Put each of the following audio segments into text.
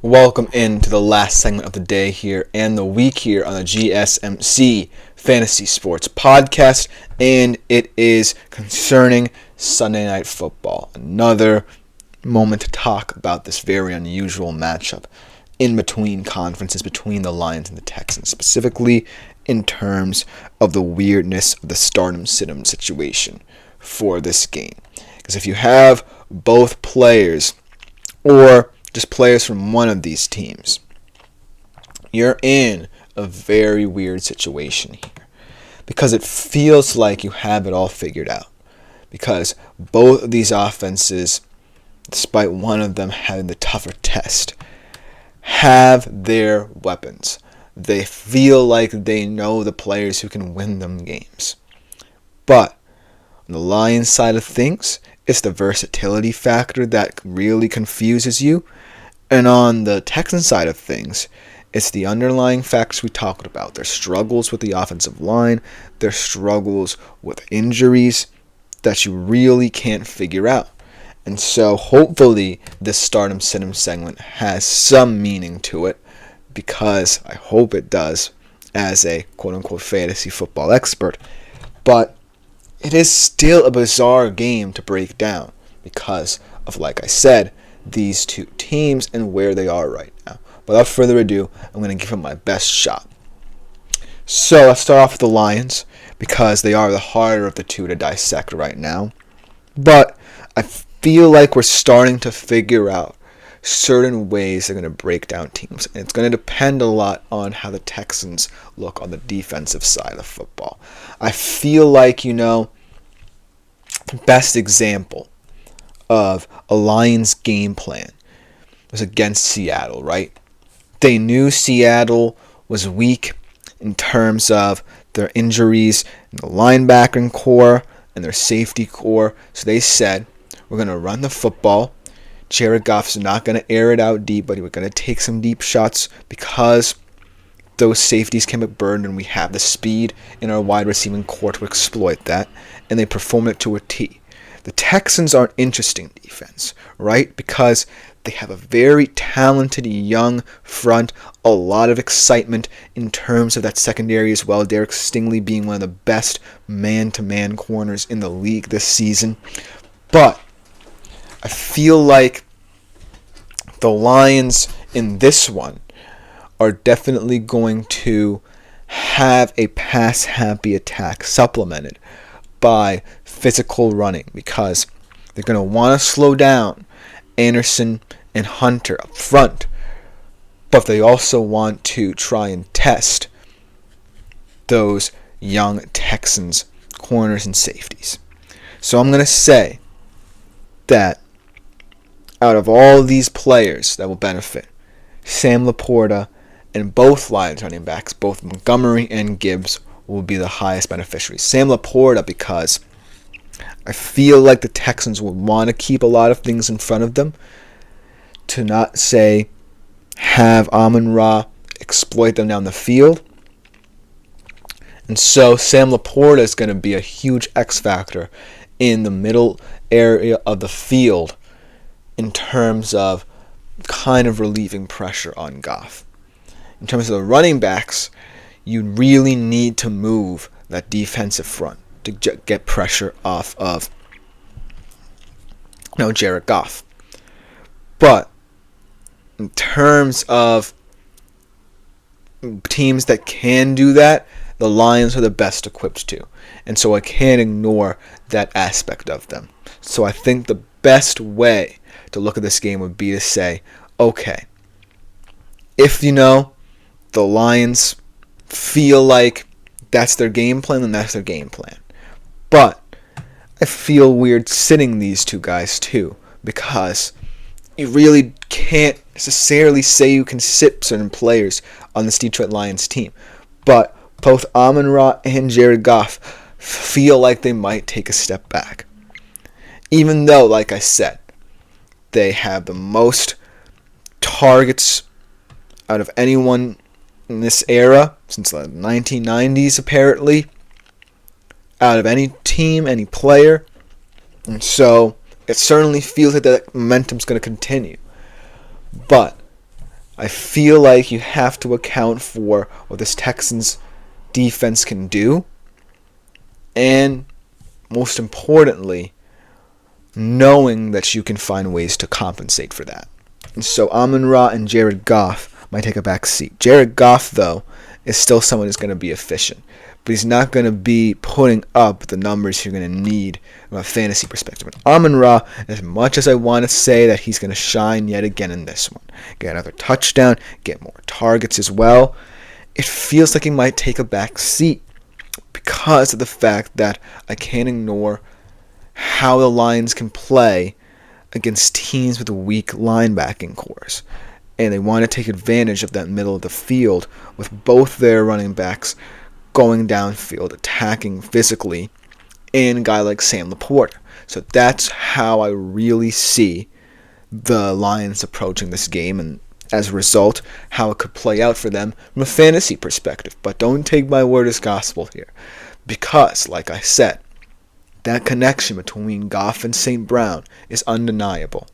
Welcome into the last segment of the day here and the week here on the GSMC Fantasy Sports Podcast, and it is concerning Sunday Night Football. Another moment to talk about this very unusual matchup in between conferences between the Lions and the Texans, specifically in terms of the weirdness of the stardom-sit-em situation for this game. Because if you have both players or just players from one of these teams, you're in a very weird situation here because it feels like you have it all figured out, because both of these offenses, despite one of them having the tougher test, have their weapons. They feel like they know the players who can win them games. But on the Lions side of things, it's the versatility factor that really confuses you. And on the Texans side of things, it's the underlying facts we talked about. Their struggles with the offensive line, their struggles with injuries that you really can't figure out. And so hopefully this stardom sit-em segment has some meaning to it, because I hope it does as a quote-unquote fantasy football expert. But it is still a bizarre game to break down because of, like I said, these two teams and where they are right now. Without further ado, I'm going to give them my best shot. So let's start off with the Lions, because they are the harder of the two to dissect right now. But I feel like we're starting to figure out certain ways they're going to break down teams. And it's going to depend a lot on how the Texans look on the defensive side of football. I feel like, the best example of a Lions game plan was against Seattle, right? They knew Seattle was weak in terms of their injuries in the linebacking core and their safety core. So they said, we're going to run the football. Jared Goff's not going to air it out deep, but we're going to take some deep shots because those safeties can be burned and we have the speed in our wide receiving core to exploit that. And they perform it to a T. The Texans are an interesting defense, right? Because they have a very talented young front, a lot of excitement in terms of that secondary as well. Derek Stingley being one of the best man-to-man corners in the league this season. But I feel like the Lions in this one are definitely going to have a pass-happy attack supplemented by physical running, because they're going to want to slow down Anderson and Hunter up front, but they also want to try and test those young Texans corners and safeties. So I'm going to say that out of all of these players that will benefit, Sam Laporta and both Lions running backs, both Montgomery and Gibbs, will be the highest beneficiaries. Sam Laporta, because I feel like the Texans would want to keep a lot of things in front of them to not, say, have Amon-Ra exploit them down the field. And so Sam Laporta is going to be a huge X factor in the middle area of the field in terms of kind of relieving pressure on Goff. In terms of the running backs, you really need to move that defensive front to get pressure off of Jared Goff. But in terms of teams that can do that, the Lions are the best equipped to. And so I can't ignore that aspect of them. So I think the best way to look at this game would be to say, okay, if the Lions feel like that's their game plan, then that's their game plan. But I feel weird sitting these two guys too, because you really can't necessarily say you can sit certain players on this Detroit Lions team. But both Amon-Ra and Jared Goff feel like they might take a step back. Even though, like I said, they have the most targets out of anyone in this era since the 1990s, apparently, out of any team, any player. And so it certainly feels like that momentum's going to continue. But I feel like you have to account for what this Texans defense can do, and most importantly, knowing that you can find ways to compensate for that. And so Amon-Ra and Jared Goff might take a back seat. Jared Goff, though, is still someone who's going to be efficient, but he's not going to be putting up the numbers you're going to need from a fantasy perspective. And Amon-Ra, as much as I want to say that he's going to shine yet again in this one, get another touchdown, get more targets as well, it feels like he might take a back seat because of the fact that I can't ignore how the Lions can play against teams with weak linebacking cores. And they want to take advantage of that middle of the field with both their running backs going downfield, attacking physically, and a guy like Sam Laporta. So that's how I really see the Lions approaching this game, and as a result, how it could play out for them from a fantasy perspective. But don't take my word as gospel here, because, like I said, that connection between Goff and St. Brown is undeniable.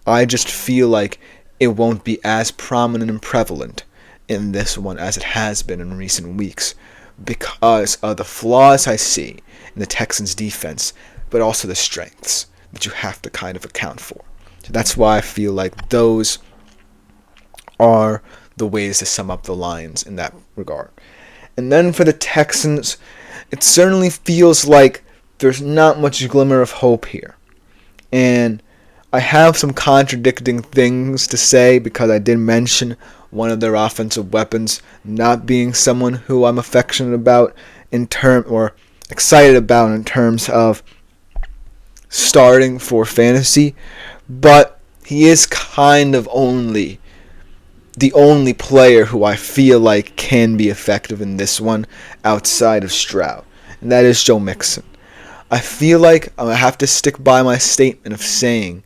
I just feel like it won't be as prominent and prevalent in this one as it has been in recent weeks because of the flaws I see in the Texans' defense, but also the strengths that you have to kind of account for. So that's why I feel like those are the ways to sum up the Lions in that regard. And then for the Texans, it certainly feels like there's not much glimmer of hope here. And I have some contradicting things to say because I did mention one of their offensive weapons not being someone who I'm affectionate about or excited about in terms of starting for fantasy, but he is kind of the only player who I feel like can be effective in this one outside of Stroud, and that is Joe Mixon. I feel like I have to stick by my statement of saying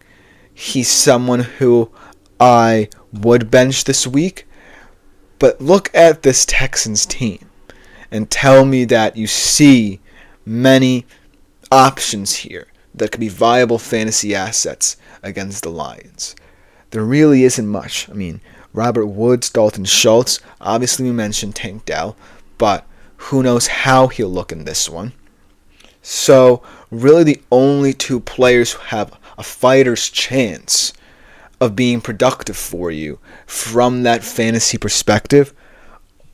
he's someone who I would bench this week, but look at this Texans team and tell me that you see many options here that could be viable fantasy assets against the Lions. There really isn't much. I mean, Robert Woods, Dalton Schultz, obviously we mentioned Tank Dell, but who knows how he'll look in this one. So, really the only two players who have a fighter's chance of being productive for you from that fantasy perspective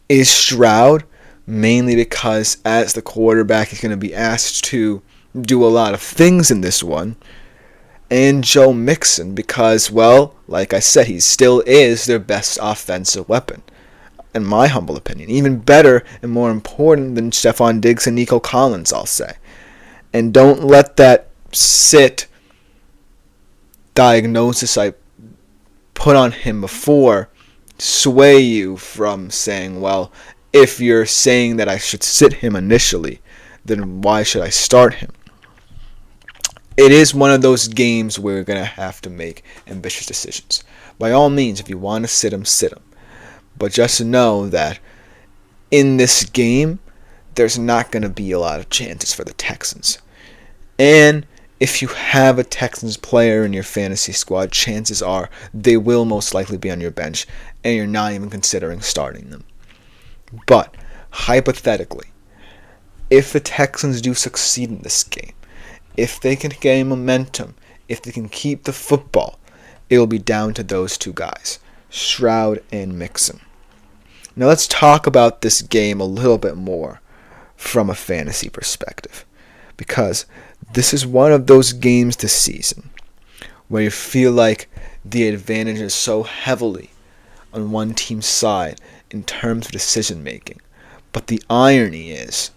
is Stroud, mainly because as the quarterback he's going to be asked to do a lot of things in this one, and Joe Mixon because, well, like I said, he still is their best offensive weapon, in my humble opinion. Even better and more important than Stephon Diggs and Nico Collins, I'll say. And don't let that diagnosis I put on him before sway you from saying, well, if you're saying that I should sit him initially, then why should I start him? It is one of those games where you're going to have to make ambitious decisions. By all means, if you want to sit him, sit him. But just know that in this game, there's not going to be a lot of chances for the Texans. And if you have a Texans player in your fantasy squad, chances are they will most likely be on your bench, and you're not even considering starting them. But, hypothetically, if the Texans do succeed in this game, if they can gain momentum, if they can keep the football, it will be down to those two guys, Stroud and Mixon. Now let's talk about this game a little bit more from a fantasy perspective, because this is one of those games this season where you feel like the advantage is so heavily on one team's side in terms of decision making. But the irony is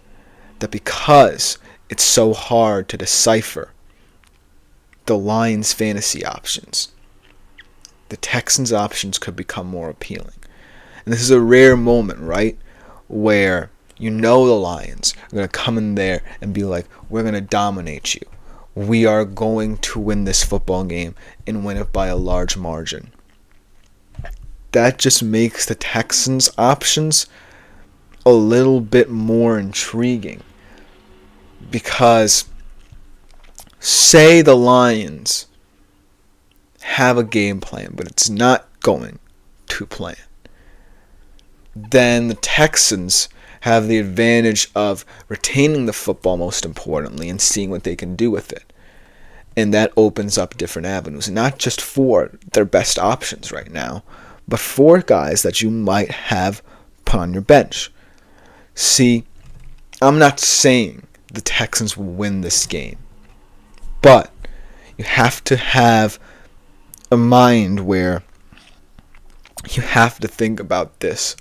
that because it's so hard to decipher the Lions' fantasy options, the Texans' options could become more appealing. And this is a rare moment, right, where you know the Lions are going to come in there and be like, we're going to dominate you. We are going to win this football game and win it by a large margin. That just makes the Texans' options a little bit more intriguing. Because say the Lions have a game plan, but it's not going go-to plan. Then the Texans have the advantage of retaining the football, most importantly, and seeing what they can do with it. And that opens up different avenues, not just for their best options right now, but for guys that you might have put on your bench. See, I'm not saying the Texans will win this game, but you have to have a mind where you have to think about this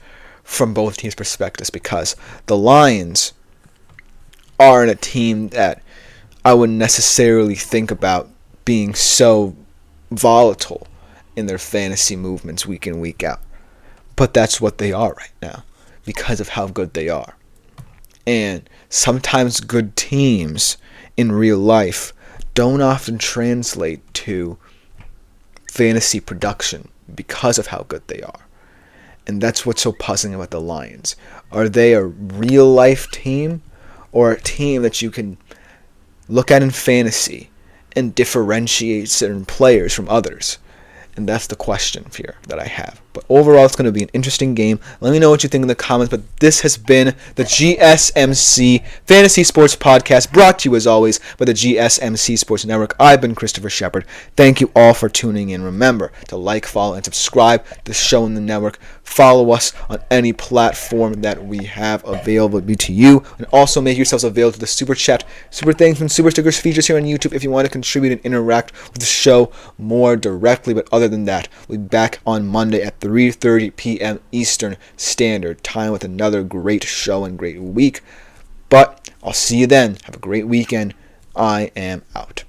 from both teams' perspectives, because the Lions aren't a team that I wouldn't necessarily think about being so volatile in their fantasy movements week in, week out. But that's what they are right now because of how good they are. And sometimes good teams in real life don't often translate to fantasy production because of how good they are. And that's what's so puzzling about the Lions. Are they a real life team or a team that you can look at in fantasy and differentiate certain players from others? And that's the question here that I have. But overall, it's going to be an interesting game. Let me know what you think in the comments. But this has been the GSMC Fantasy Sports Podcast, brought to you as always by the GSMC Sports Network. I've been Christopher Shepard. Thank you all for tuning in. Remember to like, follow, and subscribe to the show in the network. Follow us on any platform that we have available to you. And also make yourselves available to the Super Chat, Super Thanks, and Super Stickers features here on YouTube if you want to contribute and interact with the show more directly. But other than that, we'll be back on Monday at 3:30 p.m. Eastern Standard Time with another great show and great week. But I'll see you then. Have a great weekend. I am out.